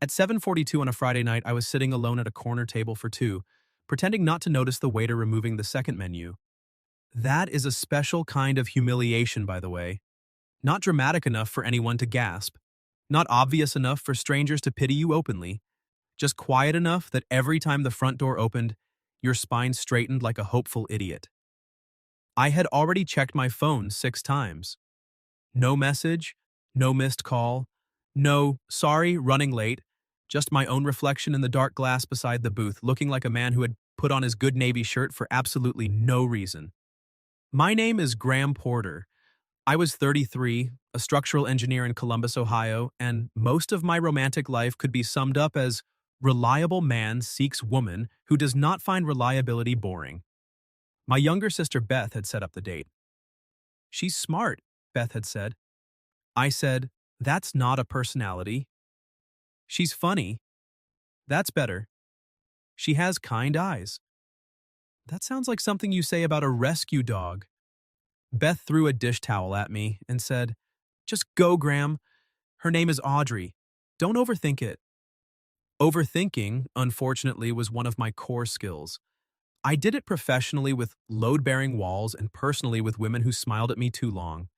At 7:42 on a Friday night, I was sitting alone at a corner table for two, pretending not to notice the waiter removing the second menu. That is a special kind of humiliation, by the way. Not dramatic enough for anyone to gasp. Not obvious enough for strangers to pity you openly. Just quiet enough that every time the front door opened, your spine straightened like a hopeful idiot. I had already checked my phone 6 times. No message, no missed call, no, sorry, running late, just my own reflection in the dark glass beside the booth, looking like a man who had put on his good Navy shirt for absolutely no reason. My name is Graham Porter. I was 33, a structural engineer in Columbus, Ohio, and most of my romantic life could be summed up as reliable man seeks woman who does not find reliability boring. My younger sister Beth had set up the date. She's smart, Beth had said. I said, that's not a personality. She's funny. That's better. She has kind eyes. That sounds like something you say about a rescue dog. Beth threw a dish towel at me and said, just go, Graham. Her name is Audrey. Don't overthink it. Overthinking, unfortunately, was one of my core skills. I did it professionally with load-bearing walls and personally with women who smiled at me too long.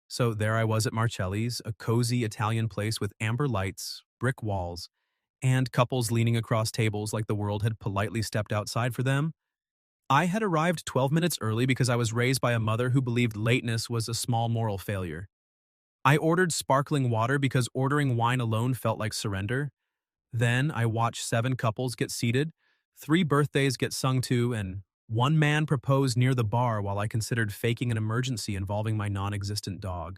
So there I was at Marcelli's, a cozy Italian place with amber lights, brick walls, and couples leaning across tables like the world had politely stepped outside for them. I had arrived 12 minutes early because I was raised by a mother who believed lateness was a small moral failure. I ordered sparkling water because ordering wine alone felt like surrender. Then I watched 7 couples get seated, 3 birthdays get sung to, and one man proposed near the bar while I considered faking an emergency involving my non-existent dog.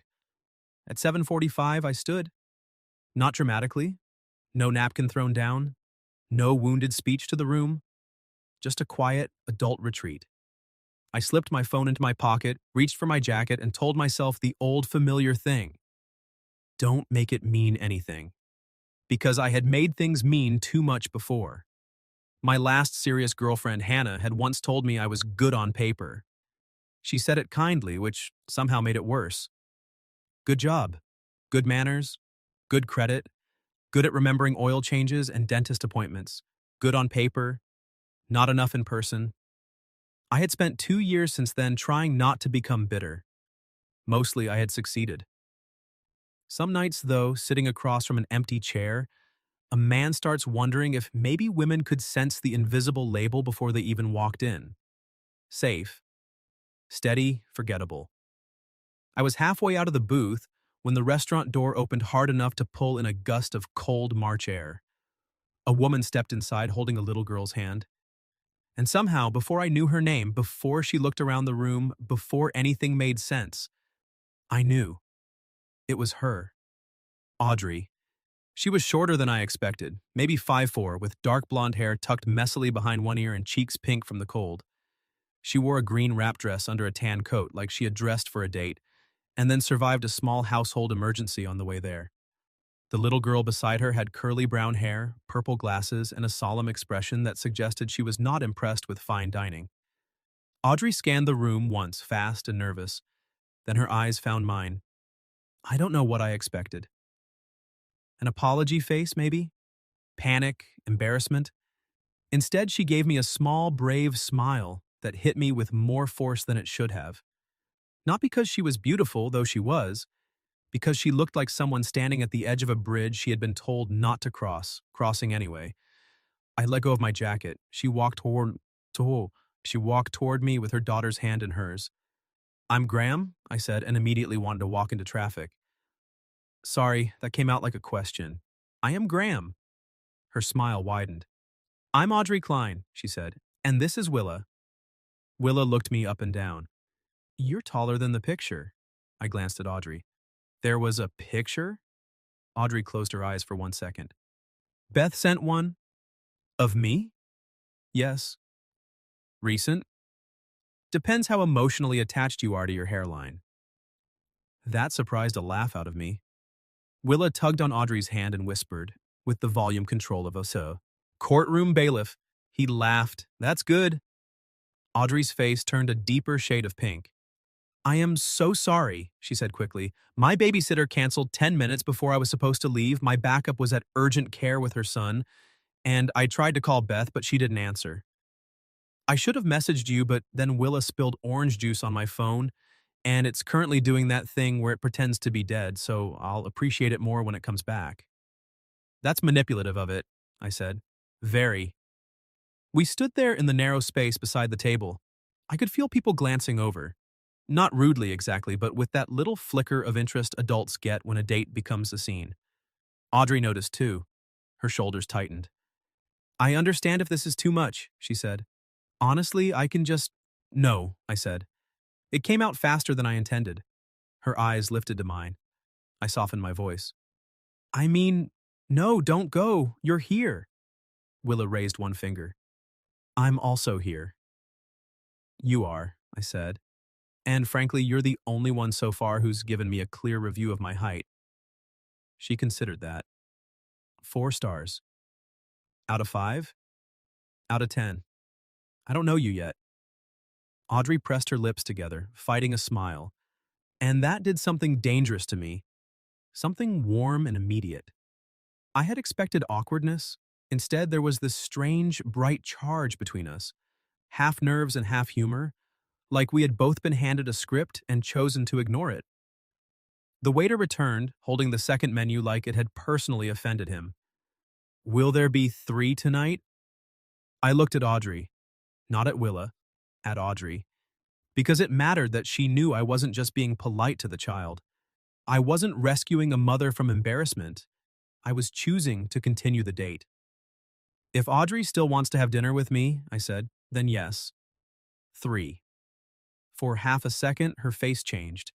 At 7:45, I stood. Not dramatically. No napkin thrown down. No wounded speech to the room. Just a quiet, adult retreat. I slipped my phone into my pocket, reached for my jacket, and told myself the old familiar thing. Don't make it mean anything. Because I had made things mean too much before. My last serious girlfriend, Hannah, had once told me I was good on paper. She said it kindly, which somehow made it worse. Good job. Good manners. Good credit. Good at remembering oil changes and dentist appointments. Good on paper. Not enough in person. I had spent 2 years since then trying not to become bitter. Mostly I had succeeded. Some nights, though, sitting across from an empty chair, a man starts wondering if maybe women could sense the invisible label before they even walked in. Safe. Steady, forgettable. I was halfway out of the booth when the restaurant door opened hard enough to pull in a gust of cold March air. A woman stepped inside holding a little girl's hand. And somehow, before I knew her name, before she looked around the room, before anything made sense, I knew. It was her. Audrey. She was shorter than I expected, maybe 5'4", with dark blonde hair tucked messily behind one ear and cheeks pink from the cold. She wore a green wrap dress under a tan coat like she had dressed for a date, and then survived a small household emergency on the way there. The little girl beside her had curly brown hair, purple glasses, and a solemn expression that suggested she was not impressed with fine dining. Audrey scanned the room once, fast and nervous. Then her eyes found mine. I don't know what I expected. An apology face, maybe? Panic, embarrassment? Instead, she gave me a small, brave smile that hit me with more force than it should have. Not because she was beautiful, though she was, because she looked like someone standing at the edge of a bridge she had been told not to cross, crossing anyway. I let go of my jacket. She walked toward me with her daughter's hand in hers. I'm Graham, I said, and immediately wanted to walk into traffic. Sorry, that came out like a question. I am Graham. Her smile widened. I'm Audrey Klein, she said, and this is Willa. Willa looked me up and down. You're taller than the picture. I glanced at Audrey. There was a picture? Audrey closed her eyes for 1 second. Beth sent one? Of me? Yes. Recent? Depends how emotionally attached you are to your hairline. That surprised a laugh out of me. Willa tugged on Audrey's hand and whispered, with the volume control of a courtroom bailiff. He laughed. That's good. Audrey's face turned a deeper shade of pink. I am so sorry, she said quickly. My babysitter canceled 10 minutes before I was supposed to leave. My backup was at urgent care with her son, and I tried to call Beth, but she didn't answer. I should have messaged you, but then Willa spilled orange juice on my phone, and it's currently doing that thing where it pretends to be dead, so I'll appreciate it more when it comes back. That's manipulative of it, I said. Very. We stood there in the narrow space beside the table. I could feel people glancing over. Not rudely exactly, but with that little flicker of interest adults get when a date becomes a scene. Audrey noticed too. Her shoulders tightened. I understand if this is too much, she said. Honestly, I can just… No, I said. It came out faster than I intended. Her eyes lifted to mine. I softened my voice. I mean, no, don't go. You're here. Willa raised one finger. I'm also here. You are, I said. And frankly, you're the only one so far who's given me a clear review of my height. She considered that. 4 stars. Out of 5? Out of 10. I don't know you yet. Audrey pressed her lips together, fighting a smile. And that did something dangerous to me. Something warm and immediate. I had expected awkwardness. Instead, there was this strange, bright charge between us. Half nerves and half humor, like we had both been handed a script and chosen to ignore it. The waiter returned, holding the second menu like it had personally offended him. Will there be 3 tonight? I looked at Audrey. Not at Willa, at Audrey. Because it mattered that she knew I wasn't just being polite to the child. I wasn't rescuing a mother from embarrassment. I was choosing to continue the date. If Audrey still wants to have dinner with me, I said, then yes. 3. For half a second, her face changed.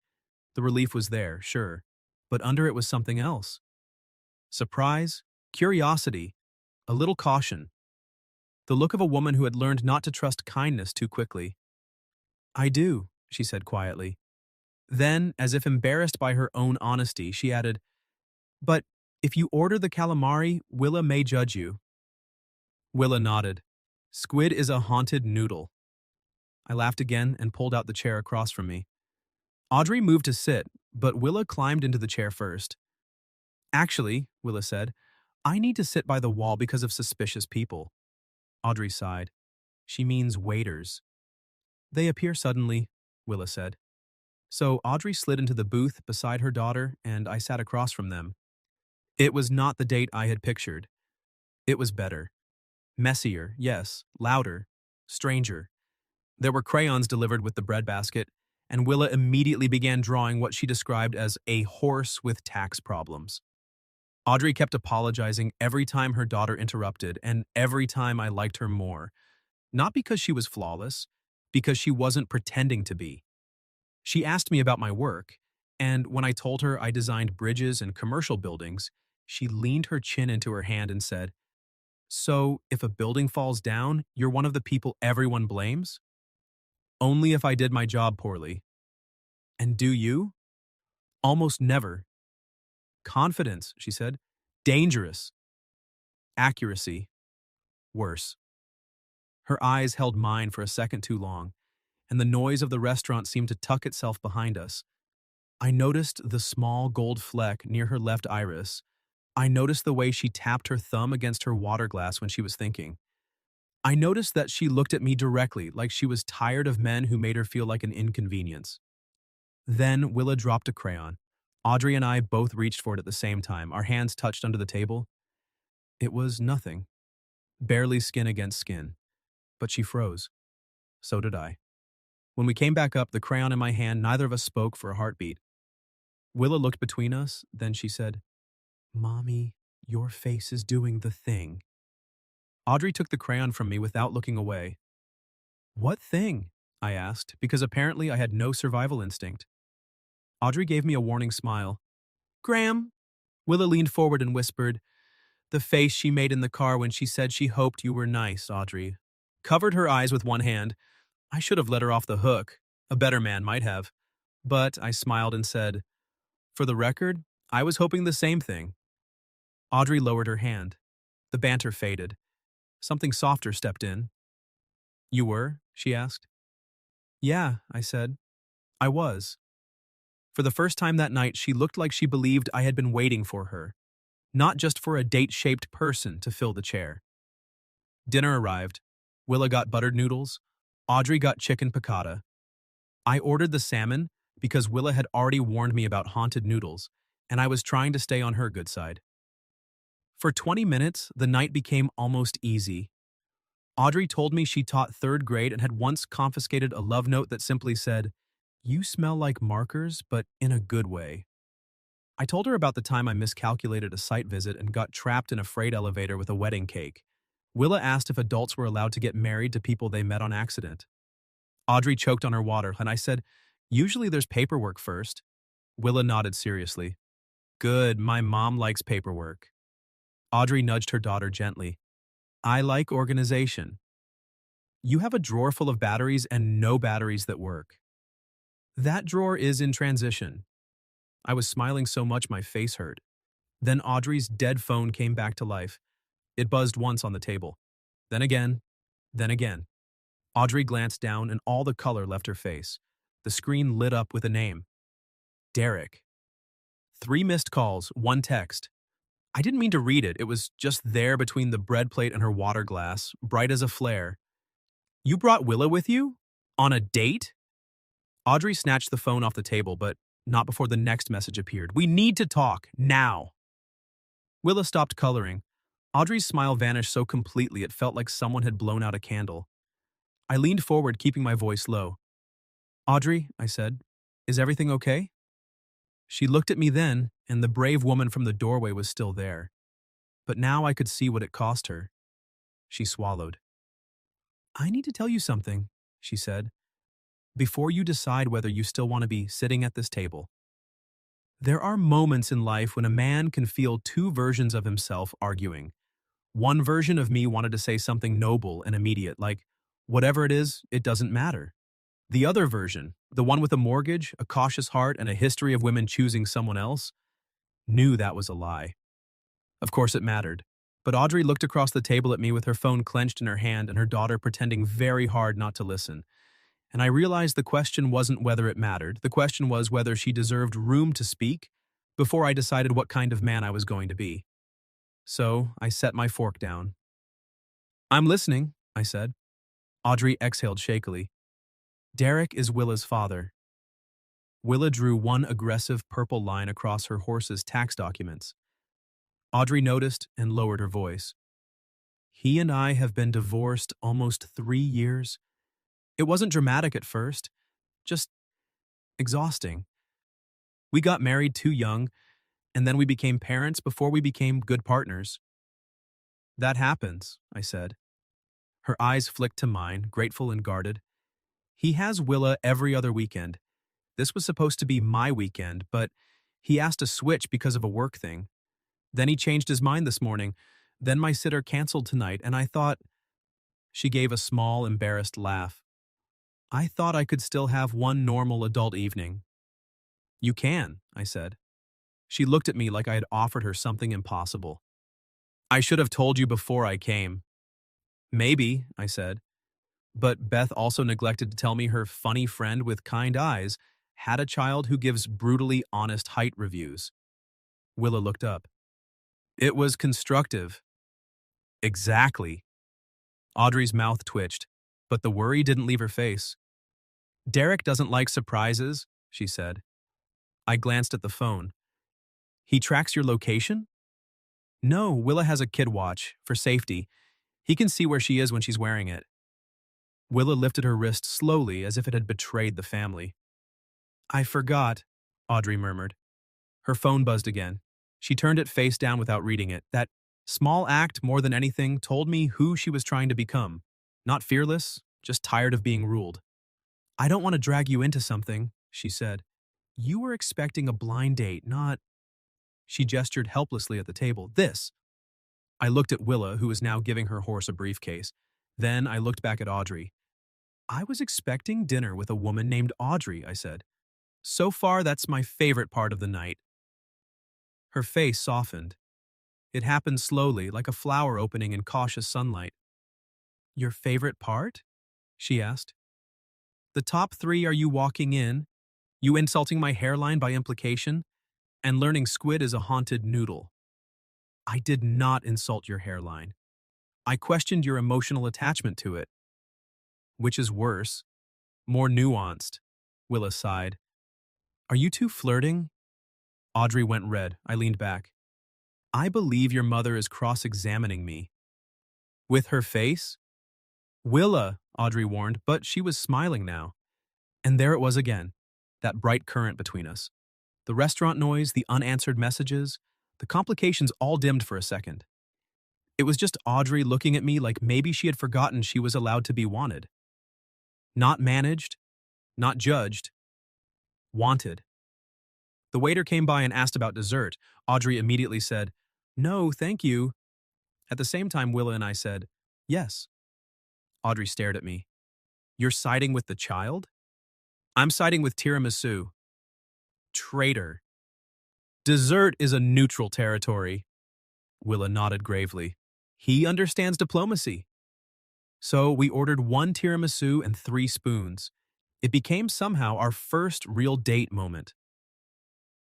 The relief was there, sure, but under it was something else. Surprise, curiosity, a little caution. The look of a woman who had learned not to trust kindness too quickly. I do, she said quietly. Then, as if embarrassed by her own honesty, she added, but if you order the calamari, Willa may judge you. Willa nodded. Squid is a haunted noodle. I laughed again and pulled out the chair across from me. Audrey moved to sit, but Willa climbed into the chair first. Actually, Willa said, I need to sit by the wall because of suspicious people. Audrey sighed. She means waiters. They appear suddenly, Willa said. So Audrey slid into the booth beside her daughter, and I sat across from them. It was not the date I had pictured. It was better. Messier, yes, louder, stranger. There were crayons delivered with the breadbasket, and Willa immediately began drawing what she described as a horse with tax problems. Audrey kept apologizing every time her daughter interrupted, and every time I liked her more. Not because she was flawless, because she wasn't pretending to be. She asked me about my work, and when I told her I designed bridges and commercial buildings, she leaned her chin into her hand and said, So, if a building falls down, you're one of the people everyone blames? Only if I did my job poorly. And do you? Almost never. Confidence, she said. Dangerous. Accuracy. Worse. Her eyes held mine for a second too long, and the noise of the restaurant seemed to tuck itself behind us. I noticed the small gold fleck near her left iris. I noticed the way she tapped her thumb against her water glass when she was thinking. I noticed that she looked at me directly, like she was tired of men who made her feel like an inconvenience. Then Willa dropped a crayon. Audrey and I both reached for it at the same time. Our hands touched under the table. It was nothing. Barely skin against skin. But she froze. So did I. When we came back up, the crayon in my hand, neither of us spoke for a heartbeat. Willa looked between us, then she said, Mommy, your face is doing the thing. Audrey took the crayon from me without looking away. What thing? I asked, because apparently I had no survival instinct. Audrey gave me a warning smile. Graham. Willa leaned forward and whispered, the face she made in the car when she said she hoped you were nice, Audrey. Covered her eyes with one hand. I should have let her off the hook. A better man might have. But I smiled and said, for the record, I was hoping the same thing. Audrey lowered her hand. The banter faded. Something softer stepped in. You were? She asked. Yeah, I said. I was. For the first time that night, she looked like she believed I had been waiting for her, not just for a date-shaped person to fill the chair. Dinner arrived. Willa got buttered noodles. Audrey got chicken piccata. I ordered the salmon because Willa had already warned me about haunted noodles, and I was trying to stay on her good side. For 20 minutes, the night became almost easy. Audrey told me she taught third grade and had once confiscated a love note that simply said, "You smell like markers, but in a good way." I told her about the time I miscalculated a site visit and got trapped in a freight elevator with a wedding cake. Willa asked if adults were allowed to get married to people they met on accident. Audrey choked on her water, and I said, "Usually there's paperwork first." Willa nodded seriously. "Good, my mom likes paperwork." Audrey nudged her daughter gently. "I like organization." "You have a drawer full of batteries and no batteries that work." "That drawer is in transition." I was smiling so much my face hurt. Then Audrey's dead phone came back to life. It buzzed once on the table. Then again. Then again. Audrey glanced down and all the color left her face. The screen lit up with a name. Derek. 3 missed calls, 1 text. I didn't mean to read it. It was just there between the bread plate and her water glass, bright as a flare. "You brought Willa with you? On a date?" Audrey snatched the phone off the table, but not before the next message appeared. "We need to talk, now." Willa stopped coloring. Audrey's smile vanished so completely it felt like someone had blown out a candle. I leaned forward, keeping my voice low. "Audrey," I said, "is everything okay?" She looked at me then, and the brave woman from the doorway was still there. But now I could see what it cost her. She swallowed. "I need to tell you something," she said, "before you decide whether you still want to be sitting at this table. There are moments in life when a man can feel 2 versions of himself arguing. One version of me wanted to say something noble and immediate, like, whatever it is, it doesn't matter. The other version, the one with a mortgage, a cautious heart, and a history of women choosing someone else, knew that was a lie. Of course it mattered. But Audrey looked across the table at me with her phone clenched in her hand and her daughter pretending very hard not to listen. And I realized the question wasn't whether it mattered. The question was whether she deserved room to speak before I decided what kind of man I was going to be. So I set my fork down. "I'm listening," I said. Audrey exhaled shakily. "Derek is Willa's father." Willa drew one aggressive purple line across her horse's tax documents. Audrey noticed and lowered her voice. "He and I have been divorced almost 3 years. It wasn't dramatic at first, just exhausting. We got married too young, and then we became parents before we became good partners." "That happens," I said. Her eyes flicked to mine, grateful and guarded. "He has Willa every other weekend. This was supposed to be my weekend, but he asked to switch because of a work thing. Then he changed his mind this morning. Then my sitter canceled tonight, and I thought—" She gave a small, embarrassed laugh. "I thought I could still have one normal adult evening." "You can," I said. She looked at me like I had offered her something impossible. "I should have told you before I came." "Maybe," I said. But Beth also neglected to tell me her funny friend with kind eyes had a child who gives brutally honest height reviews. Willa looked up. "It was constructive." "Exactly." Audrey's mouth twitched, but the worry didn't leave her face. "Derek doesn't like surprises," she said. I glanced at the phone. "He tracks your location?" "No, Willa has a kid watch, for safety. He can see where she is when she's wearing it." Willa lifted her wrist slowly as if it had betrayed the family. "I forgot," Audrey murmured. Her phone buzzed again. She turned it face down without reading it. That small act, more than anything, told me who she was trying to become. Not fearless, just tired of being ruled. "I don't want to drag you into something," she said. "You were expecting a blind date, not—" She gestured helplessly at the table. "This." I looked at Willa, who was now giving her horse a briefcase. Then I looked back at Audrey. "I was expecting dinner with a woman named Audrey," I said. "So far, that's my favorite part of the night." Her face softened. It happened slowly, like a flower opening in cautious sunlight. "Your favorite part?" she asked. "The top 3 are you walking in, You insulting my hairline by implication? And learning squid is a haunted noodle. I did not insult your hairline. I questioned your emotional attachment to it. Which is worse, more nuanced, Willa sighed. Are you two flirting? Audrey went red. I leaned back. I believe your mother is cross-examining me. With her face? Willa, Audrey warned, but she was smiling now. And there it was again, that bright current between us. The restaurant noise, the unanswered messages, the complications all dimmed for a second. It was just Audrey looking at me like maybe she had forgotten she was allowed to be wanted. Not managed, not judged, wanted. The waiter came by and asked about dessert. Audrey immediately said, "No, thank you." At the same time, Willa and I said, "Yes." Audrey stared at me. You're siding with the child? I'm siding with tiramisu. Traitor. Dessert is a neutral territory. Willa nodded gravely. He understands diplomacy. So we ordered 1 tiramisu and 3 spoons. It became somehow our first real date moment.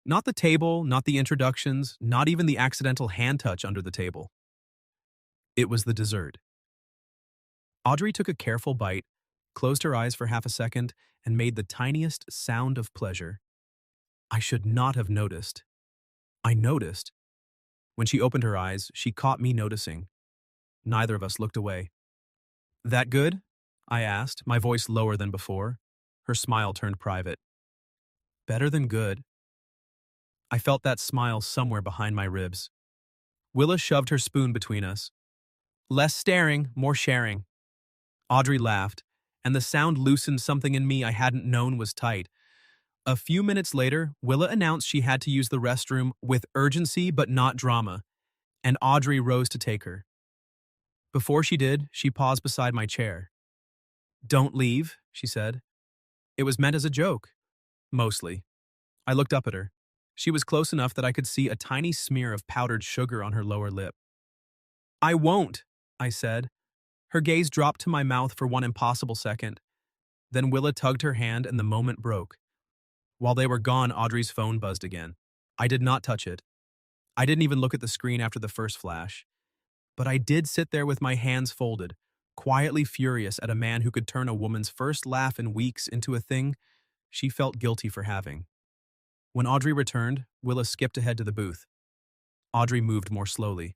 Not the table, not the introductions, not even the accidental hand touch under the table. It was the dessert. Audrey took a careful bite, closed her eyes for half a second, and made the tiniest sound of pleasure. I should not have noticed. I noticed. When she opened her eyes, she caught me noticing. Neither of us looked away. That good? I asked, my voice lower than before. Her smile turned private. Better than good. I felt that smile somewhere behind my ribs. Willa shoved her spoon between us. Less staring, more sharing. Audrey laughed, and the sound loosened something in me I hadn't known was tight. A few minutes later, Willa announced she had to use the restroom with urgency but not drama, and Audrey rose to take her. Before she did, she paused beside my chair. Don't leave, she said. It was meant as a joke. Mostly. I looked up at her. She was close enough that I could see a tiny smear of powdered sugar on her lower lip. I won't, I said. Her gaze dropped to my mouth for one impossible second. Then Willa tugged her hand and the moment broke. While they were gone, Audrey's phone buzzed again. I did not touch it. I didn't even look at the screen after the first flash. But I did sit there with my hands folded, quietly furious at a man who could turn a woman's first laugh in weeks into a thing she felt guilty for having. When Audrey returned, Willa skipped ahead to the booth. Audrey moved more slowly.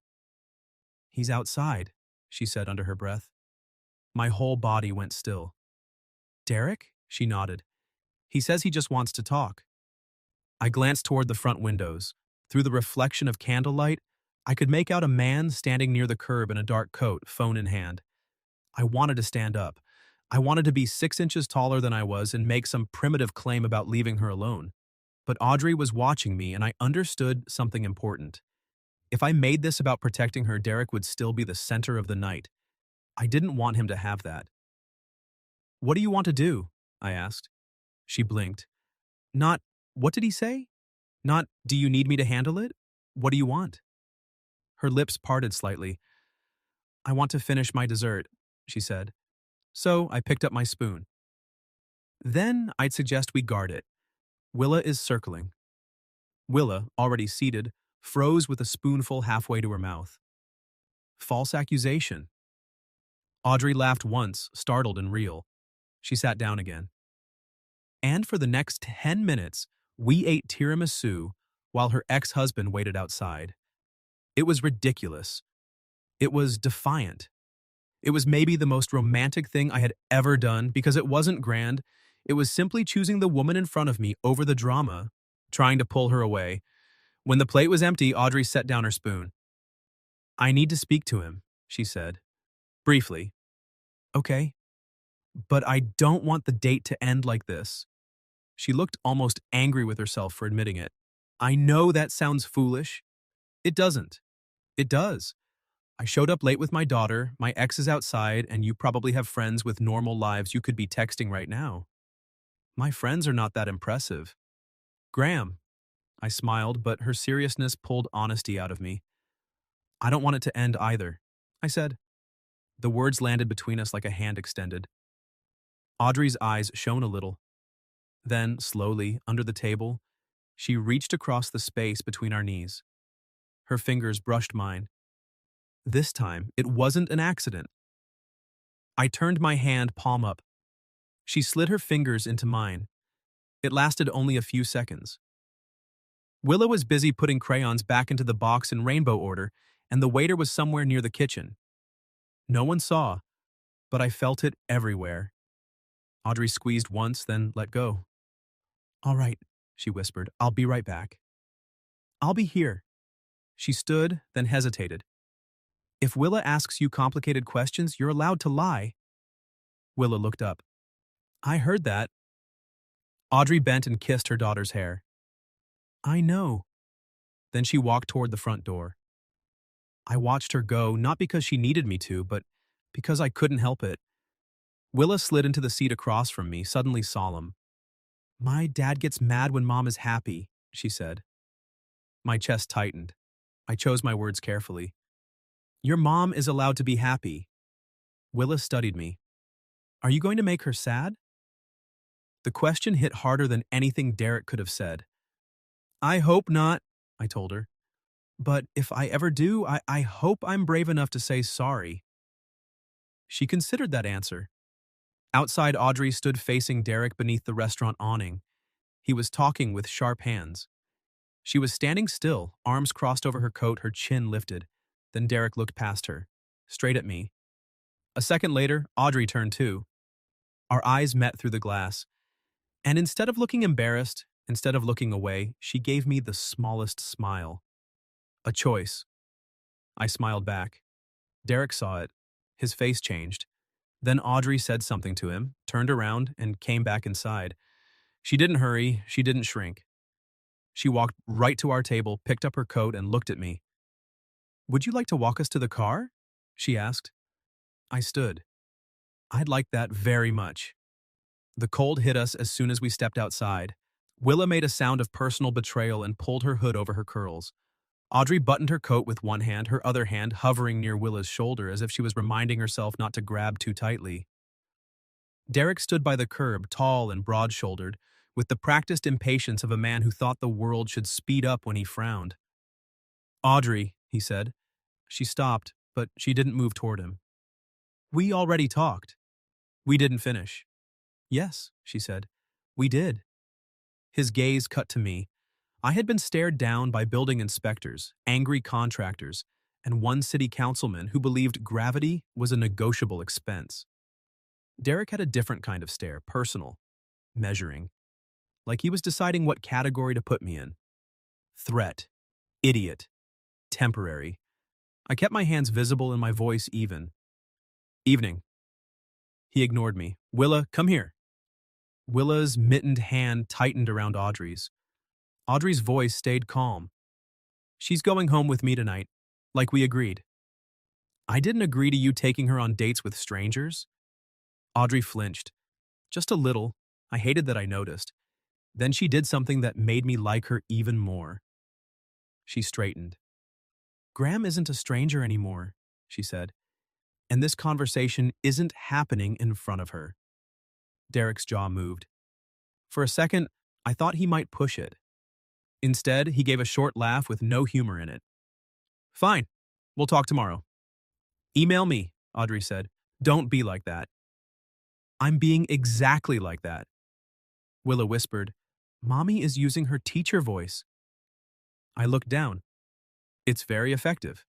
He's outside, she said under her breath. My whole body went still. Derek? She nodded. He says he just wants to talk. I glanced toward the front windows. Through the reflection of candlelight, I could make out a man standing near the curb in a dark coat, phone in hand. I wanted to stand up. I wanted to be 6 inches taller than I was and make some primitive claim about leaving her alone. But Audrey was watching me, and I understood something important. If I made this about protecting her, Derek would still be the center of the night. I didn't want him to have that. What do you want to do? I asked. She blinked. Not, what did he say? Not, do you need me to handle it? What do you want? Her lips parted slightly. I want to finish my dessert, she said. So I picked up my spoon. Then I'd suggest we guard it. Willa is circling. Willa, already seated, froze with a spoonful halfway to her mouth. False accusation. Audrey laughed once, startled and real. She sat down again. And for the next 10 minutes, we ate tiramisu while her ex-husband waited outside. It was ridiculous. It was defiant. It was maybe the most romantic thing I had ever done because it wasn't grand. It was simply choosing the woman in front of me over the drama, trying to pull her away. When the plate was empty, Audrey set down her spoon. I need to speak to him, she said. Briefly. Okay. But I don't want the date to end like this. She looked almost angry with herself for admitting it. I know that sounds foolish. It doesn't. It does. I showed up late with my daughter, my ex is outside, and you probably have friends with normal lives you could be texting right now. My friends are not that impressive. Graham. I smiled, but her seriousness pulled honesty out of me. I don't want it to end either, I said. The words landed between us like a hand extended. Audrey's eyes shone a little. Then, slowly, under the table, she reached across the space between our knees. Her fingers brushed mine. This time, it wasn't an accident. I turned my hand palm up. She slid her fingers into mine. It lasted only a few seconds. Willa was busy putting crayons back into the box in rainbow order, and the waiter was somewhere near the kitchen. No one saw, but I felt it everywhere. Audrey squeezed once, then let go. "All right," she whispered. "I'll be right back." "I'll be here." She stood, then hesitated. "If Willa asks you complicated questions, you're allowed to lie." Willa looked up. "I heard that." Audrey bent and kissed her daughter's hair. "I know." Then she walked toward the front door. I watched her go, not because she needed me to, but because I couldn't help it. Willa slid into the seat across from me, suddenly solemn. "My dad gets mad when Mom is happy," she said. My chest tightened. I chose my words carefully. "Your mom is allowed to be happy." Willa studied me. "Are you going to make her sad?" The question hit harder than anything Derek could have said. "I hope not," I told her. "But if I ever do, I hope I'm brave enough to say sorry." She considered that answer. Outside, Audrey stood facing Derek beneath the restaurant awning. He was talking with sharp hands. She was standing still, arms crossed over her coat, her chin lifted. Then Derek looked past her, straight at me. A second later, Audrey turned too. Our eyes met through the glass. And instead of looking embarrassed, instead of looking away, she gave me the smallest smile. A choice. I smiled back. Derek saw it. His face changed. Then Audrey said something to him, turned around, and came back inside. She didn't hurry, she didn't shrink. She walked right to our table, picked up her coat, and looked at me. "Would you like to walk us to the car?" she asked. I stood. "I'd like that very much." The cold hit us as soon as we stepped outside. Willa made a sound of personal betrayal and pulled her hood over her curls. Audrey buttoned her coat with one hand, her other hand hovering near Willa's shoulder as if she was reminding herself not to grab too tightly. Derek stood by the curb, tall and broad-shouldered, with the practiced impatience of a man who thought the world should speed up when he frowned. "Audrey," he said. She stopped, but she didn't move toward him. "We already talked." "We didn't finish." "Yes," she said. "We did." His gaze cut to me. I had been stared down by building inspectors, angry contractors, and one city councilman who believed gravity was a negotiable expense. Derek had a different kind of stare, personal, measuring, like he was deciding what category to put me in. Threat, idiot, temporary. I kept my hands visible and my voice even. "Evening." He ignored me. "Willa, come here." Willa's mittened hand tightened around Audrey's. Audrey's voice stayed calm. "She's going home with me tonight, like we agreed." "I didn't agree to you taking her on dates with strangers." Audrey flinched. Just a little. I hated that I noticed. Then she did something that made me like her even more. She straightened. "Graham isn't a stranger anymore," she said. "And this conversation isn't happening in front of her." Derek's jaw moved. For a second, I thought he might push it. Instead, he gave a short laugh with no humor in it. "Fine. We'll talk tomorrow." "Email me," Audrey said. "Don't be like that." "I'm being exactly like that." Willa whispered, "Mommy is using her teacher voice." I looked down. "It's very effective.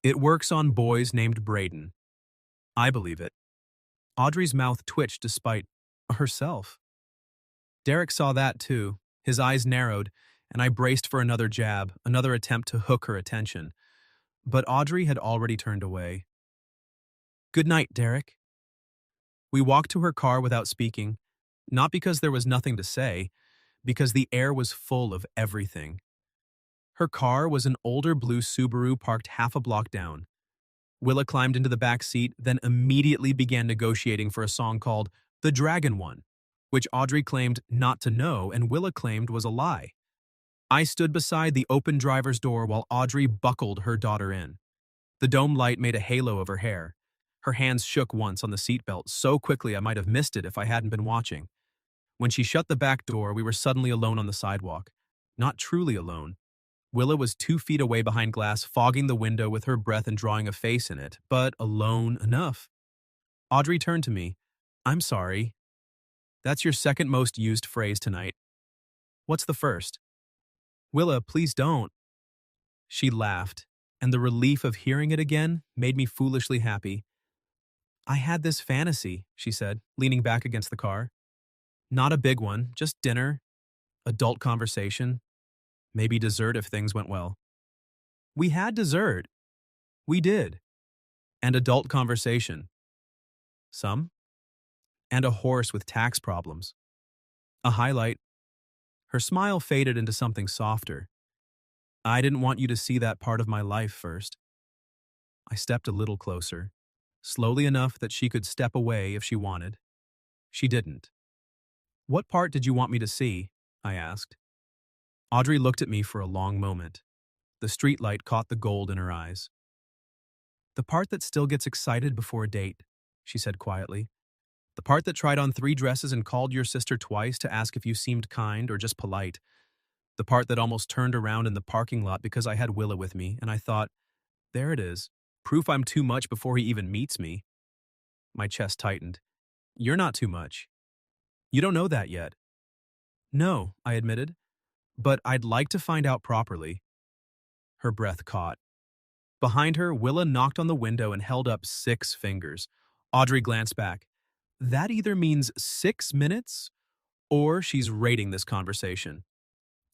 It works on boys named Braden." I believe it. Audrey's mouth twitched despite herself. Derek saw that too. His eyes narrowed, and I braced for another jab, another attempt to hook her attention. But Audrey had already turned away. "Good night, Derek." We walked to her car without speaking, not because there was nothing to say, because the air was full of everything. Her car was an older blue Subaru parked half a block down. Willa climbed into the back seat, then immediately began negotiating for a song called "The Dragon One," which Audrey claimed not to know and Willa claimed was a lie. I stood beside the open driver's door while Audrey buckled her daughter in. The dome light made a halo of her hair. Her hands shook once on the seatbelt so quickly I might have missed it if I hadn't been watching. When she shut the back door, we were suddenly alone on the sidewalk. Not truly alone. Willa was 2 feet away behind glass, fogging the window with her breath and drawing a face in it, but alone enough. Audrey turned to me. I'm sorry. That's your second most used phrase tonight. What's the first? Willa, please don't. She laughed, and the relief of hearing it again made me foolishly happy. I had this fantasy, she said, leaning back against the car. Not a big one, just dinner, adult conversation, maybe dessert if things went well. We had dessert. We did. And adult conversation. Some. And a horse with tax problems. A highlight. Her smile faded into something softer. I didn't want you to see that part of my life first. I stepped a little closer, slowly enough that she could step away if she wanted. She didn't. What part did you want me to see? I asked. Audrey looked at me for a long moment. The streetlight caught the gold in her eyes. The part that still gets excited before a date, she said quietly. The part that tried on 3 dresses and called your sister twice to ask if you seemed kind or just polite. The part that almost turned around in the parking lot because I had Willa with me, and I thought, there it is. Proof I'm too much before he even meets me. My chest tightened. You're not too much. You don't know that yet. No, I admitted, but I'd like to find out properly. Her breath caught. Behind her, Willa knocked on the window and held up 6 fingers. Audrey glanced back. That either means 6 minutes, or she's rating this conversation.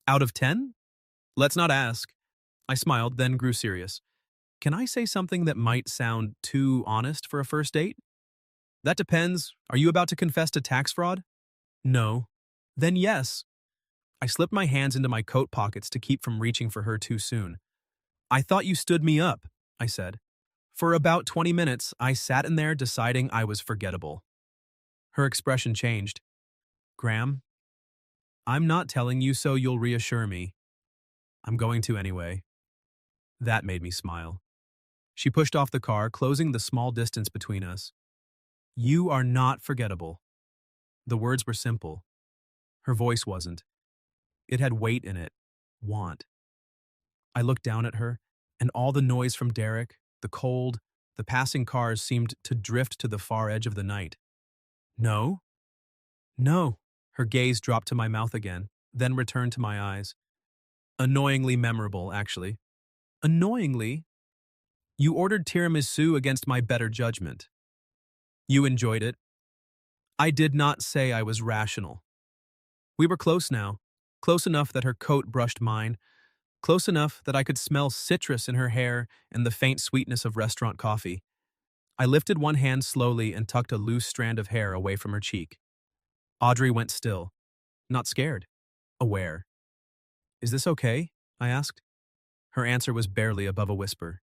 Out of 10? Let's not ask. I smiled, then grew serious. Can I say something that might sound too honest for a first date? That depends. Are you about to confess to tax fraud? No. Then yes. I slipped my hands into my coat pockets to keep from reaching for her too soon. I thought you stood me up, I said. For about 20 minutes, I sat in there deciding I was forgettable. Her expression changed. Graham, I'm not telling you so you'll reassure me. I'm going to anyway. That made me smile. She pushed off the car, closing the small distance between us. You are not forgettable. The words were simple. Her voice wasn't. It had weight in it. Want. I looked down at her, and all the noise from Derek, the cold, the passing cars seemed to drift to the far edge of the night. No? No. Her gaze dropped to my mouth again, then returned to my eyes. Annoyingly memorable, actually. Annoyingly? You ordered tiramisu against my better judgment. You enjoyed it. I did not say I was rational. We were close now, close enough that her coat brushed mine, close enough that I could smell citrus in her hair and the faint sweetness of restaurant coffee. I lifted one hand slowly and tucked a loose strand of hair away from her cheek. Audrey went still, not scared, aware. Is this okay? I asked. Her answer was barely above a whisper.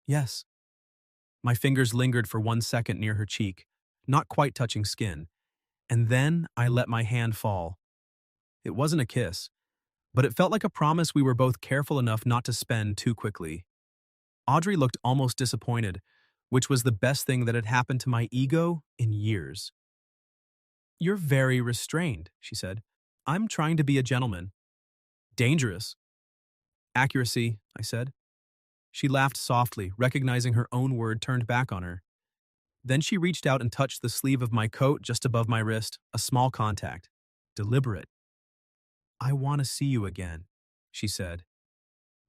Yes. My fingers lingered for 1 second near her cheek, not quite touching skin, and then I let my hand fall. It wasn't a kiss, but it felt like a promise we were both careful enough not to spend too quickly. Audrey looked almost disappointed, which was the best thing that had happened to my ego in years. You're very restrained, she said. I'm trying to be a gentleman. Dangerous. Accuracy, I said. She laughed softly, recognizing her own word turned back on her. Then she reached out and touched the sleeve of my coat just above my wrist, a small contact. Deliberate. I want to see you again, she said.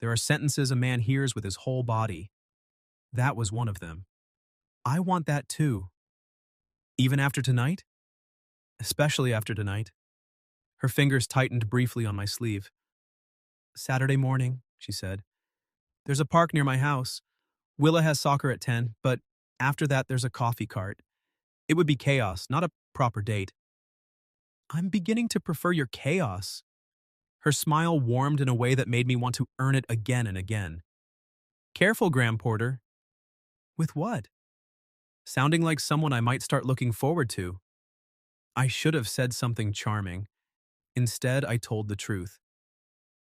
There are sentences a man hears with his whole body. That was one of them. I want that too. Even after tonight? Especially after tonight. Her fingers tightened briefly on my sleeve. Saturday morning, she said. There's a park near my house. Willa has soccer at 10, but after that there's a coffee cart. It would be chaos, not a proper date. I'm beginning to prefer your chaos. Her smile warmed in a way that made me want to earn it again and again. Careful, Graham Porter. With what? Sounding like someone I might start looking forward to. I should have said something charming. Instead, I told the truth.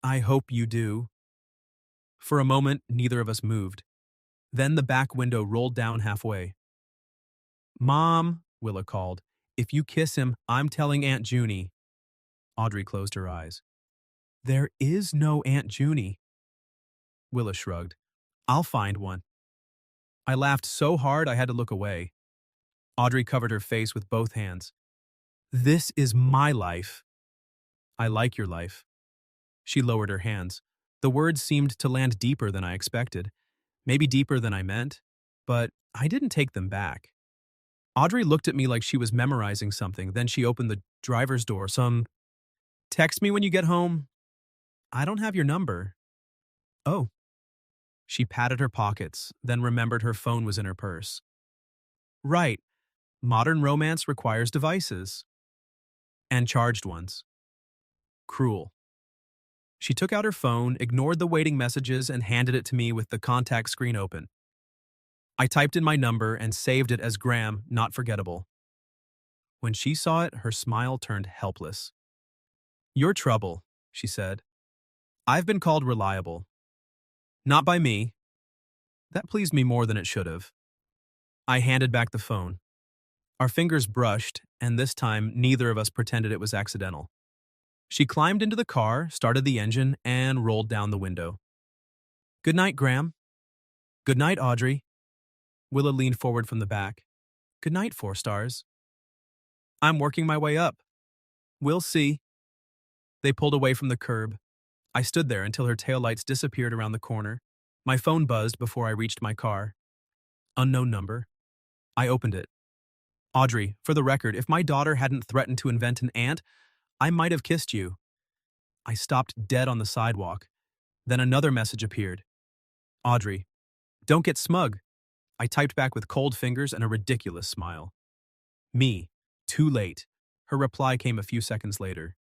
I hope you do. For a moment, neither of us moved. Then the back window rolled down halfway. Mom, Willa called. If you kiss him, I'm telling Aunt Junie. Audrey closed her eyes. There is no Aunt Junie. Willa shrugged. I'll find one. I laughed so hard I had to look away. Audrey covered her face with both hands. This is my life. I like your life. She lowered her hands. The words seemed to land deeper than I expected. Maybe deeper than I meant, but I didn't take them back. Audrey looked at me like she was memorizing something, then she opened the driver's door. Text me when you get home. I don't have your number. Oh. She patted her pockets, then remembered her phone was in her purse. Right. Modern romance requires devices. And charged ones. Cruel. She took out her phone, ignored the waiting messages, and handed it to me with the contact screen open. I typed in my number and saved it as Graham, not forgettable. When she saw it, her smile turned helpless. Your trouble, she said. I've been called reliable. Not by me. That pleased me more than it should have. I handed back the phone. Our fingers brushed, and this time neither of us pretended it was accidental. She climbed into the car, started the engine, and rolled down the window. Good night, Graham. Good night, Audrey. Willa leaned forward from the back. Good night, 4 stars. I'm working my way up. We'll see. They pulled away from the curb. I stood there until her taillights disappeared around the corner. My phone buzzed before I reached my car. Unknown number. I opened it. Audrey, for the record, if my daughter hadn't threatened to invent an aunt, I might have kissed you. I stopped dead on the sidewalk. Then another message appeared. Audrey, don't get smug. I typed back with cold fingers and a ridiculous smile. Me, too late. Her reply came a few seconds later.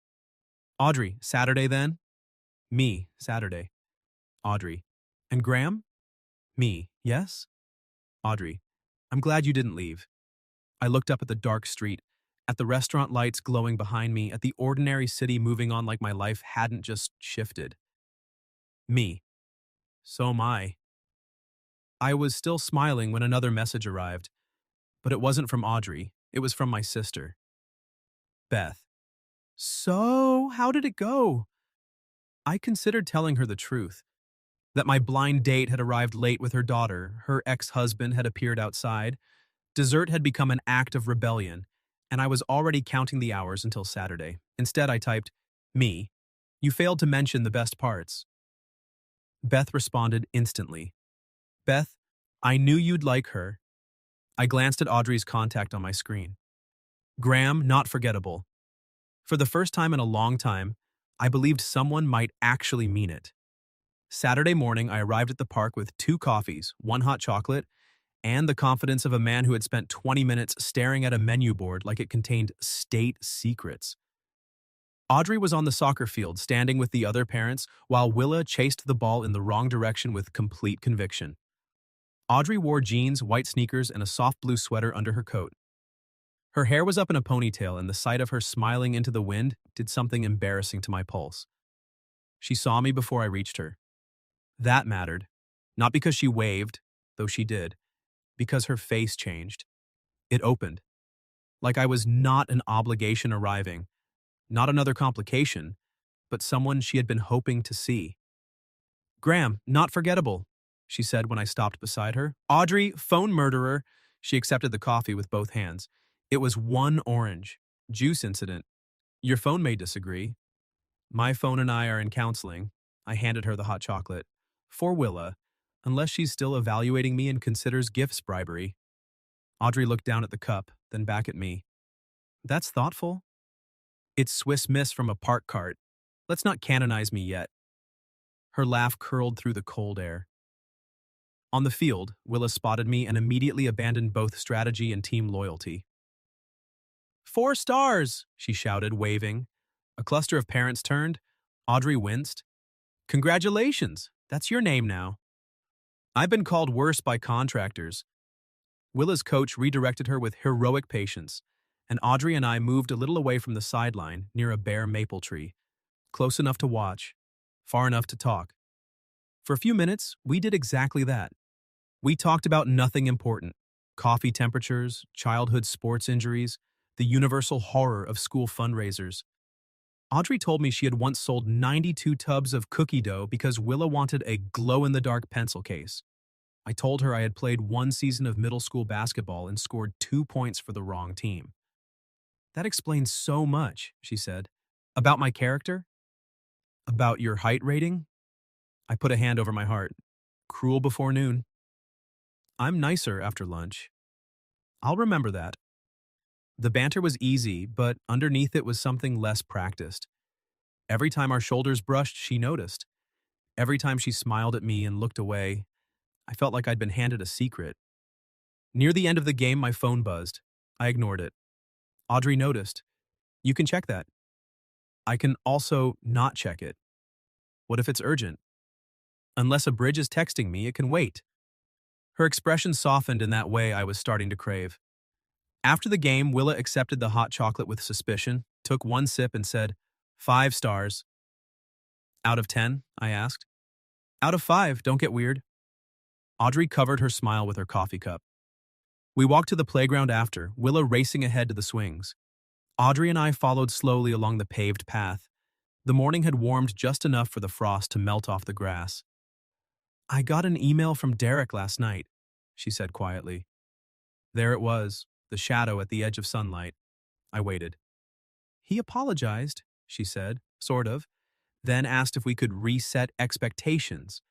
Audrey, Saturday then? Me, Saturday. Audrey, and Graham? Me, yes? Audrey, I'm glad you didn't leave. I looked up at the dark street, at the restaurant lights glowing behind me, at the ordinary city moving on like my life hadn't just shifted. Me. So am I. I was still smiling when another message arrived, but it wasn't from Audrey. It was from my sister. Beth. So, how did it go? I considered telling her the truth, that my blind date had arrived late with her daughter, her ex-husband had appeared outside, dessert had become an act of rebellion, and I was already counting the hours until Saturday. Instead, I typed, Me. You failed to mention the best parts. Beth responded instantly. Beth, I knew you'd like her. I glanced at Audrey's contact on my screen. Graham, not forgettable. For the first time in a long time, I believed someone might actually mean it. Saturday morning, I arrived at the park with 2 coffees, 1 hot chocolate, and the confidence of a man who had spent 20 minutes staring at a menu board like it contained state secrets. Audrey was on the soccer field, standing with the other parents, while Willa chased the ball in the wrong direction with complete conviction. Audrey wore jeans, white sneakers, and a soft blue sweater under her coat. Her hair was up in a ponytail, and the sight of her smiling into the wind did something embarrassing to my pulse. She saw me before I reached her. That mattered. Not because she waved, though she did, because her face changed. It opened. Like I was not an obligation arriving, not another complication, but someone she had been hoping to see. Graham, not forgettable, she said when I stopped beside her. Audrey, phone murderer. She accepted the coffee with both hands. It was 1 orange. Juice incident. Your phone may disagree. My phone and I are in counseling. I handed her the hot chocolate. For Willa, unless she's still evaluating me and considers gifts bribery. Audrey looked down at the cup, then back at me. That's thoughtful. It's Swiss Miss from a park cart. Let's not canonize me yet. Her laugh curled through the cold air. On the field, Willa spotted me and immediately abandoned both strategy and team loyalty. 4 stars, she shouted, waving. A cluster of parents turned. Audrey winced. Congratulations, that's your name now. I've been called worse by contractors. Willa's coach redirected her with heroic patience, and Audrey and I moved a little away from the sideline near a bare maple tree, close enough to watch, far enough to talk. For a few minutes, we did exactly that. We talked about nothing important: coffee temperatures, childhood sports injuries, the universal horror of school fundraisers. Audrey told me she had once sold 92 tubs of cookie dough because Willa wanted a glow-in-the-dark pencil case. I told her I had played one season of middle school basketball and scored 2 points for the wrong team. That explains so much, she said. About my character? About your height rating? I put a hand over my heart. Cruel before noon. I'm nicer after lunch. I'll remember that. The banter was easy, but underneath it was something less practiced. Every time our shoulders brushed, she noticed. Every time she smiled at me and looked away, I felt like I'd been handed a secret. Near the end of the game, my phone buzzed. I ignored it. Audrey noticed. You can check that. I can also not check it. What if it's urgent? Unless a bridge is texting me, it can wait. Her expression softened in that way I was starting to crave. After the game, Willa accepted the hot chocolate with suspicion, took one sip and said, 5 stars. Out of 10? I asked. Out of 5, don't get weird. Audrey covered her smile with her coffee cup. We walked to the playground after, Willa racing ahead to the swings. Audrey and I followed slowly along the paved path. The morning had warmed just enough for the frost to melt off the grass. I got an email from Derek last night, she said quietly. There it was, the shadow at the edge of sunlight. I waited. He apologized, she said, sort of, then asked if we could reset expectations,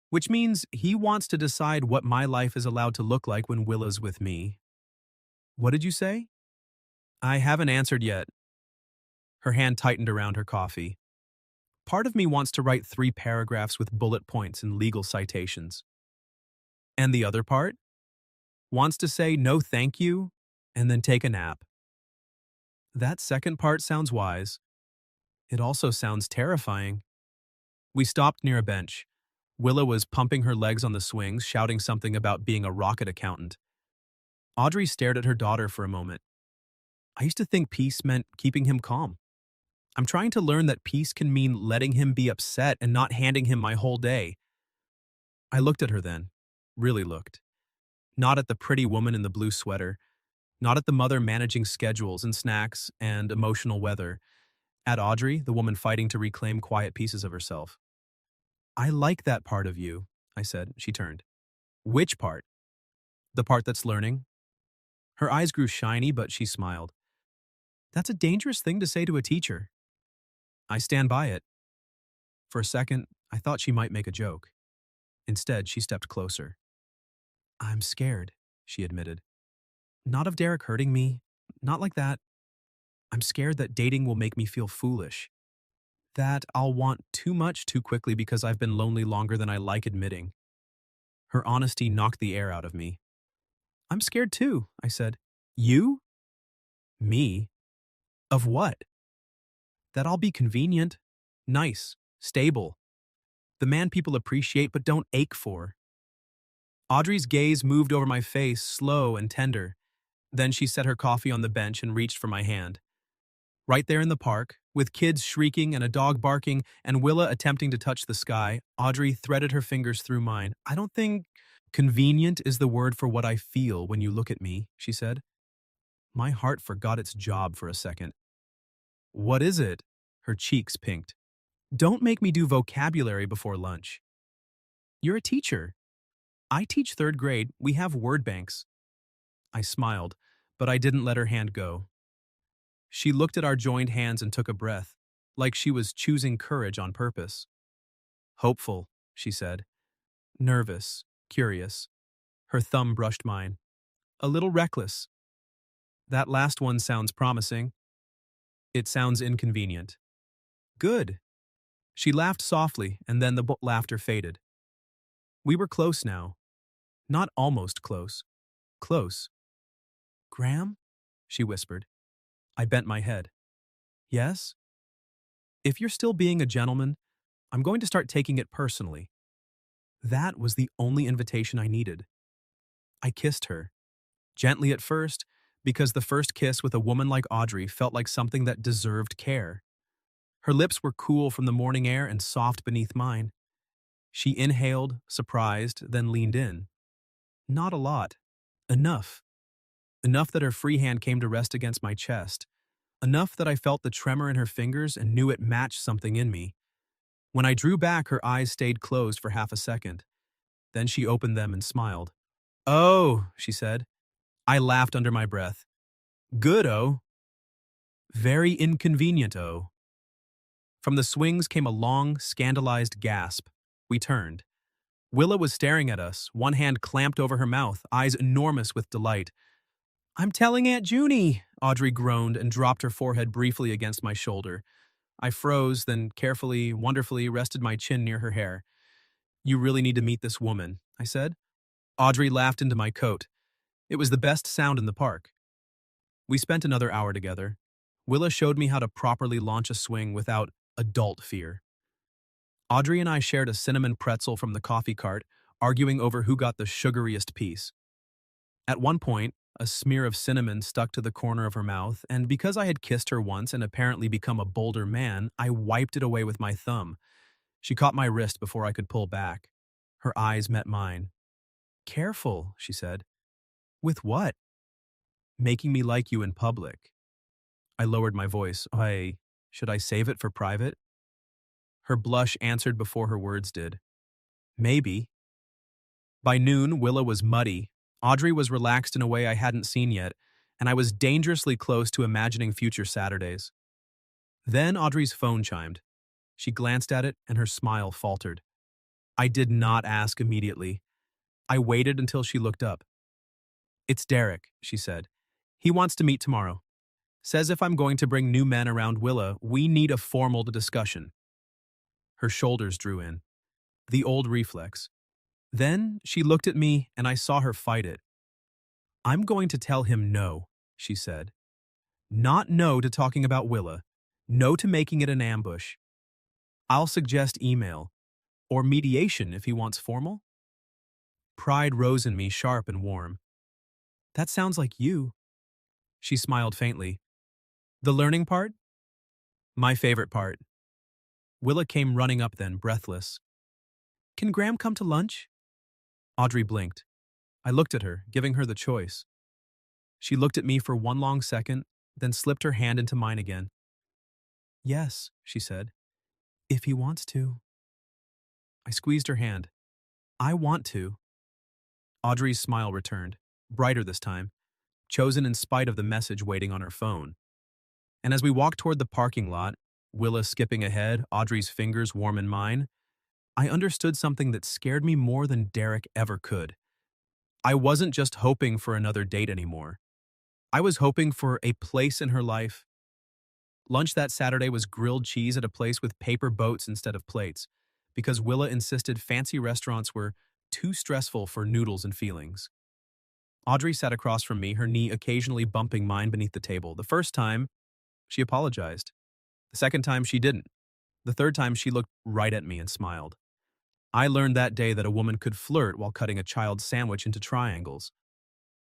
which means he wants to decide what my life is allowed to look like when Willa's with me. What did you say? I haven't answered yet. Her hand tightened around her coffee. Part of me wants to write 3 paragraphs with bullet points and legal citations. And the other part? Wants to say no thank you and then take a nap. That second part sounds wise. It also sounds terrifying. We stopped near a bench. Willa was pumping her legs on the swings, shouting something about being a rocket accountant. Audrey stared at her daughter for a moment. I used to think peace meant keeping him calm. I'm trying to learn that peace can mean letting him be upset and not handing him my whole day. I looked at her then, really looked. Not at the pretty woman in the blue sweater, not at the mother managing schedules and snacks and emotional weather, at Audrey, the woman fighting to reclaim quiet pieces of herself. I like that part of you, I said. She turned. Which part? The part that's learning? Her eyes grew shiny, but she smiled. That's a dangerous thing to say to a teacher. I stand by it. For a second, I thought she might make a joke. Instead, she stepped closer. I'm scared, she admitted. Not of Derek hurting me, not like that. I'm scared that dating will make me feel foolish. That I'll want too much too quickly because I've been lonely longer than I like admitting. Her honesty knocked the air out of me. I'm scared too, I said. You? Me? Of what? That I'll be convenient, nice, stable. The man people appreciate but don't ache for. Audrey's gaze moved over my face, slow and tender. Then she set her coffee on the bench and reached for my hand. Right there in the park, with kids shrieking and a dog barking and Willa attempting to touch the sky, Audrey threaded her fingers through mine. I don't think convenient is the word for what I feel when you look at me, she said. My heart forgot its job for a second. What is it? Her cheeks pinked. Don't make me do vocabulary before lunch. You're a teacher. I teach 3rd grade. We have word banks. I smiled, but I didn't let her hand go. She looked at our joined hands and took a breath, like she was choosing courage on purpose. Hopeful, she said. Nervous, curious. Her thumb brushed mine. A little reckless. That last one sounds promising. It sounds inconvenient. Good. She laughed softly, and then the laughter faded. We were close now. Not almost close. Close. Graham? She whispered. I bent my head. Yes? If you're still being a gentleman, I'm going to start taking it personally. That was the only invitation I needed. I kissed her. Gently at first, because the first kiss with a woman like Audrey felt like something that deserved care. Her lips were cool from the morning air and soft beneath mine. She inhaled, surprised, then leaned in. Not a lot. Enough. enough that her free hand came to rest against my chest, enough that I felt the tremor in her fingers and knew it matched something in me. When I drew back, her eyes stayed closed for half a second. Then she opened them and smiled. "Oh," she said. I laughed under my breath. "Good, oh." "Very inconvenient, oh." From the swings came a long, scandalized gasp. We turned. Willa was staring at us, one hand clamped over her mouth, eyes enormous with delight. "I'm telling Aunt Junie," Audrey groaned and dropped her forehead briefly against my shoulder. I froze, then carefully, wonderfully rested my chin near her hair. "You really need to meet this woman," I said. Audrey laughed into my coat. It was the best sound in the park. We spent another hour together. Willa showed me how to properly launch a swing without adult fear. Audrey and I shared a cinnamon pretzel from the coffee cart, arguing over who got the sugariest piece. At one point, a smear of cinnamon stuck to the corner of her mouth, and because I had kissed her once and apparently become a bolder man, I wiped it away with my thumb. She caught my wrist before I could pull back. Her eyes met mine. "Careful," she said. "With what?" "Making me like you in public." I lowered my voice. Should I save it for private?" Her blush answered before her words did. "Maybe." By noon, Willa was muddy. Audrey was relaxed in a way I hadn't seen yet, and I was dangerously close to imagining future Saturdays. Then Audrey's phone chimed. She glanced at it, and her smile faltered. I did not ask immediately. I waited until she looked up. "It's Derek," she said. "He wants to meet tomorrow. Says if I'm going to bring new men around Willa, we need a formal discussion." Her shoulders drew in. The old reflex. Then she looked at me, and I saw her fight it. "I'm going to tell him no," she said. "Not no to talking about Willa. No to making it an ambush. I'll suggest email. Or mediation if he wants formal." Pride rose in me, sharp and warm. "That sounds like you." She smiled faintly. "The learning part?" "My favorite part." Willa came running up then, breathless. "Can Graham come to lunch?" Audrey blinked. I looked at her, giving her the choice. She looked at me for one long second, then slipped her hand into mine again. "Yes," she said, "if he wants to." I squeezed her hand. "I want to." Audrey's smile returned, brighter this time, chosen in spite of the message waiting on her phone. And as we walked toward the parking lot, Willa skipping ahead, Audrey's fingers warm in mine, I understood something that scared me more than Derek ever could. I wasn't just hoping for another date anymore. I was hoping for a place in her life. Lunch that Saturday was grilled cheese at a place with paper boats instead of plates, because Willa insisted fancy restaurants were too stressful for noodles and feelings. Audrey sat across from me, her knee occasionally bumping mine beneath the table. The first time, she apologized. The second time, she didn't. The third time, she looked right at me and smiled. I learned that day that a woman could flirt while cutting a child's sandwich into triangles.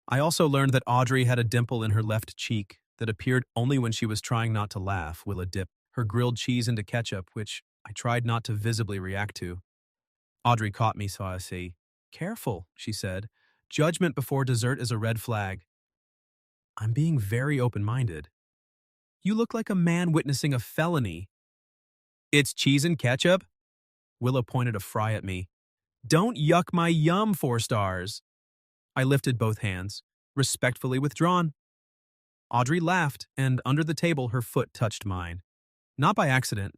I also learned that Audrey had a dimple in her left cheek that appeared only when she was trying not to laugh. Willa dipped her grilled cheese into ketchup, which I tried not to visibly react to. Audrey caught me, so I say, "Careful," she said. "Judgment before dessert is a red flag." "I'm being very open-minded." "You look like a man witnessing a felony." "It's cheese and ketchup?" Willa pointed a fry at me. "Don't yuck my yum, 4 stars." I lifted both hands, respectfully withdrawn. Audrey laughed, and under the table her foot touched mine. Not by accident.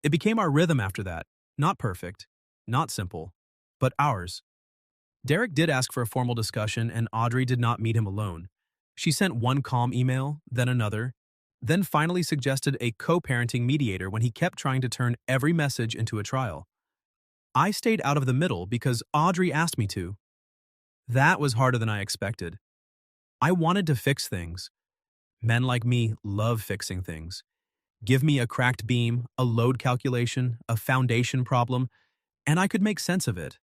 It became our rhythm after that. Not perfect, not simple, but ours. Derek did ask for a formal discussion, and Audrey did not meet him alone. She sent one calm email, then another, then finally suggested a co-parenting mediator when he kept trying to turn every message into a trial. I stayed out of the middle because Audrey asked me to. That was harder than I expected. I wanted to fix things. Men like me love fixing things. Give me a cracked beam, a load calculation, a foundation problem, and I could make sense of it.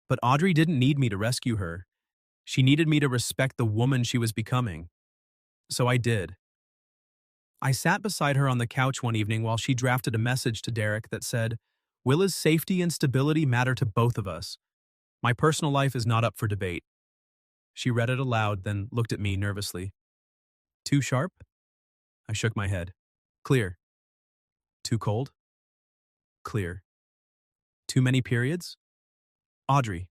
But Audrey didn't need me to rescue her. She needed me to respect the woman she was becoming. So I did. I sat beside her on the couch one evening while she drafted a message to Derek that said, "Willa's safety and stability matter to both of us. My personal life is not up for debate." She read it aloud, then looked at me nervously. Too sharp? I shook my head. Clear. Too cold? Clear. Too many periods? Audrey.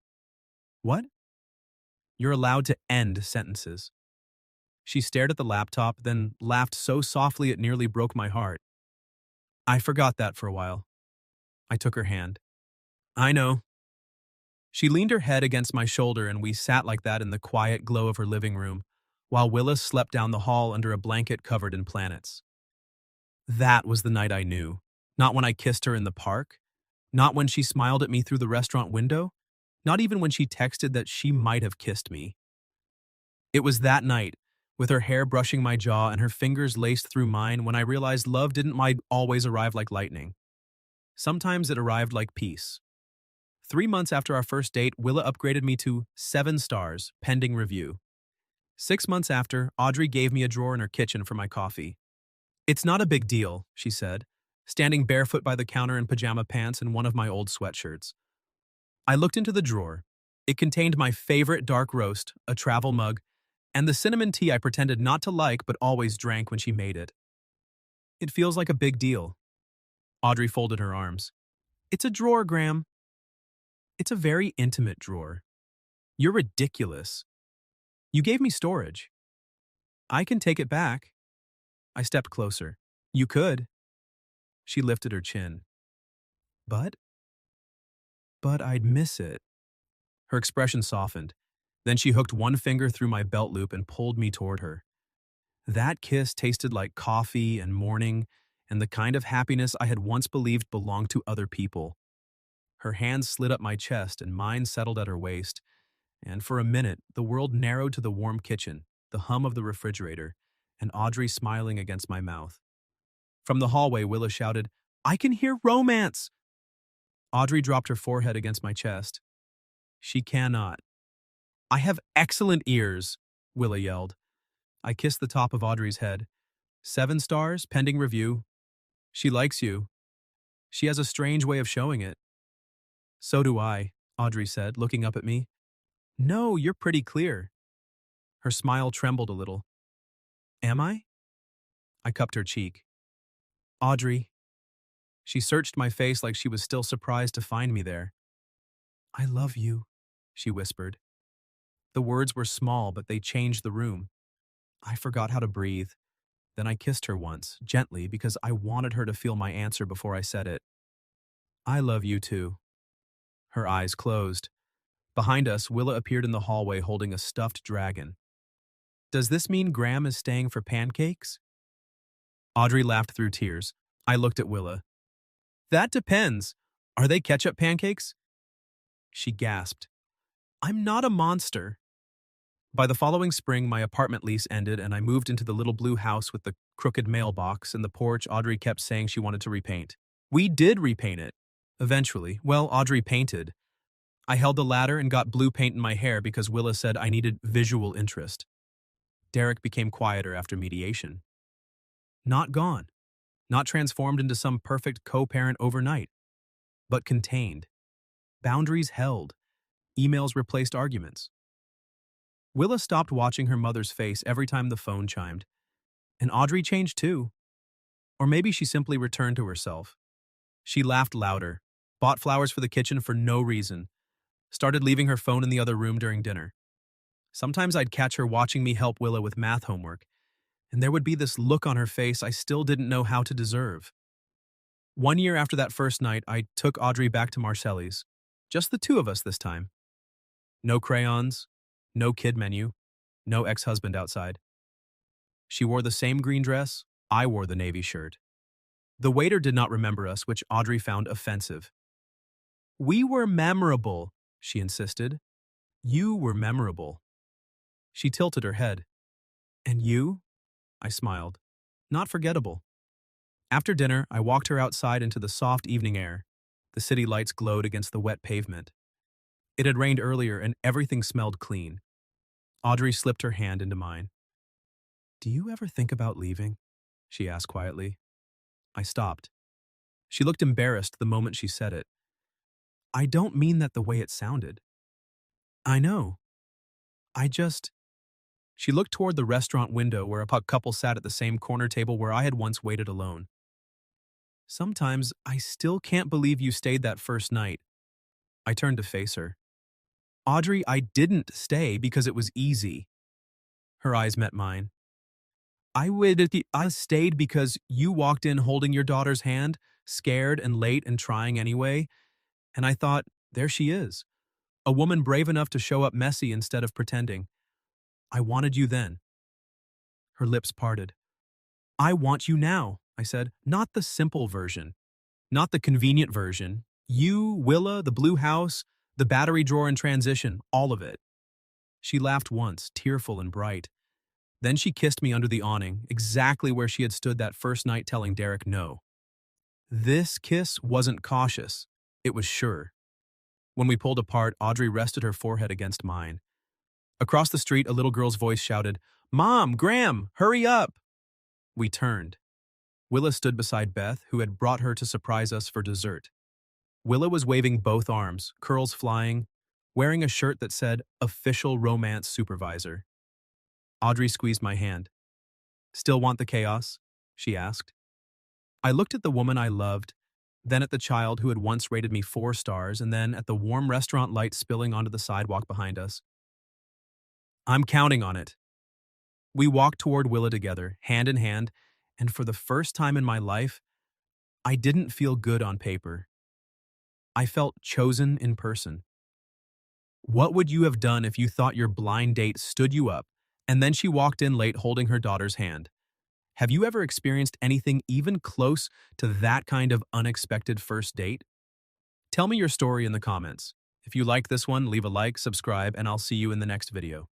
What? You're allowed to end sentences. She stared at the laptop, then laughed so softly it nearly broke my heart. I forgot that for a while. I took her hand. I know. She leaned her head against my shoulder and we sat like that in the quiet glow of her living room, while Willis slept down the hall under a blanket covered in planets. That was the night I knew. Not when I kissed her in the park. Not when she smiled at me through the restaurant window. Not even when she texted that she might have kissed me. It was that night, with her hair brushing my jaw and her fingers laced through mine, when I realized love didn't always arrive like lightning. Sometimes it arrived like peace. 3 months after our first date, Willa upgraded me to 7 stars, pending review. 6 months after, Audrey gave me a drawer in her kitchen for my coffee. It's not a big deal, she said, standing barefoot by the counter in pajama pants and one of my old sweatshirts. I looked into the drawer. It contained my favorite dark roast, a travel mug, and the cinnamon tea I pretended not to like but always drank when she made it. It feels like a big deal. Audrey folded her arms. It's a drawer, Graham. It's a very intimate drawer. You're ridiculous. You gave me storage. I can take it back. I stepped closer. You could. She lifted her chin. But? But I'd miss it. Her expression softened. Then she hooked one finger through my belt loop and pulled me toward her. That kiss tasted like coffee and morning and the kind of happiness I had once believed belonged to other people. Her hands slid up my chest and mine settled at her waist, and for a minute the world narrowed to the warm kitchen, the hum of the refrigerator, and Audrey smiling against my mouth. From the hallway, Willa shouted, I can hear romance! Audrey dropped her forehead against my chest. She cannot. I have excellent ears, Willa yelled. I kissed the top of Audrey's head. 7 stars, pending review. She likes you. She has a strange way of showing it. So do I, Audrey said, looking up at me. No, you're pretty clear. Her smile trembled a little. Am I? I cupped her cheek. Audrey. She searched my face like she was still surprised to find me there. I love you, she whispered. The words were small, but they changed the room. I forgot how to breathe. Then I kissed her once, gently, because I wanted her to feel my answer before I said it. I love you too. Her eyes closed. Behind us, Willa appeared in the hallway holding a stuffed dragon. Does this mean Graham is staying for pancakes? Audrey laughed through tears. I looked at Willa. That depends. Are they ketchup pancakes? She gasped. I'm not a monster. By the following spring, my apartment lease ended and I moved into the little blue house with the crooked mailbox and the porch Audrey kept saying she wanted to repaint. We did repaint it. Eventually. Well, Audrey painted. I held the ladder and got blue paint in my hair because Willa said I needed visual interest. Derek became quieter after mediation. Not gone. Not transformed into some perfect co-parent overnight. But contained. Boundaries held. Emails replaced arguments. Willa stopped watching her mother's face every time the phone chimed. And Audrey changed too. Or maybe she simply returned to herself. She laughed louder, bought flowers for the kitchen for no reason, started leaving her phone in the other room during dinner. Sometimes I'd catch her watching me help Willa with math homework, and there would be this look on her face I still didn't know how to deserve. 1 year after that first night, I took Audrey back to Marcelli's. Just the two of us this time. No crayons, no kid menu, no ex-husband outside. She wore the same green dress, I wore the navy shirt. The waiter did not remember us, which Audrey found offensive. We were memorable, she insisted. You were memorable. She tilted her head. And you? I smiled. Not forgettable. After dinner, I walked her outside into the soft evening air. The city lights glowed against the wet pavement. It had rained earlier and everything smelled clean. Audrey slipped her hand into mine. Do you ever think about leaving? She asked quietly. I stopped. She looked embarrassed the moment she said it. I don't mean that the way it sounded. I know. I just... She looked toward the restaurant window where a couple sat at the same corner table where I had once waited alone. Sometimes I still can't believe you stayed that first night. I turned to face her. Audrey, I didn't stay because it was easy. Her eyes met mine. I stayed because you walked in holding your daughter's hand, scared and late and trying anyway, and I thought, there she is. A woman brave enough to show up messy instead of pretending. I wanted you then. Her lips parted. I want you now, I said, not the simple version, not the convenient version. You, Willa, the blue house, the battery drawer in transition, all of it. She laughed once, tearful and bright. Then she kissed me under the awning, exactly where she had stood that first night telling Derek no. This kiss wasn't cautious. It was sure. When we pulled apart, Audrey rested her forehead against mine. Across the street, a little girl's voice shouted, Mom, Graham, hurry up! We turned. Willa stood beside Beth, who had brought her to surprise us for dessert. Willa was waving both arms, curls flying, wearing a shirt that said, Official Romance Supervisor. Audrey squeezed my hand. Still want the chaos? She asked. I looked at the woman I loved, then at the child who had once rated me 4 stars, and then at the warm restaurant light spilling onto the sidewalk behind us. I'm counting on it. We walked toward Willa together, hand in hand, and for the first time in my life, I didn't feel good on paper. I felt chosen in person. What would you have done if you thought your blind date stood you up, and then she walked in late holding her daughter's hand? Have you ever experienced anything even close to that kind of unexpected first date? Tell me your story in the comments. If you liked this one, leave a like, subscribe, and I'll see you in the next video.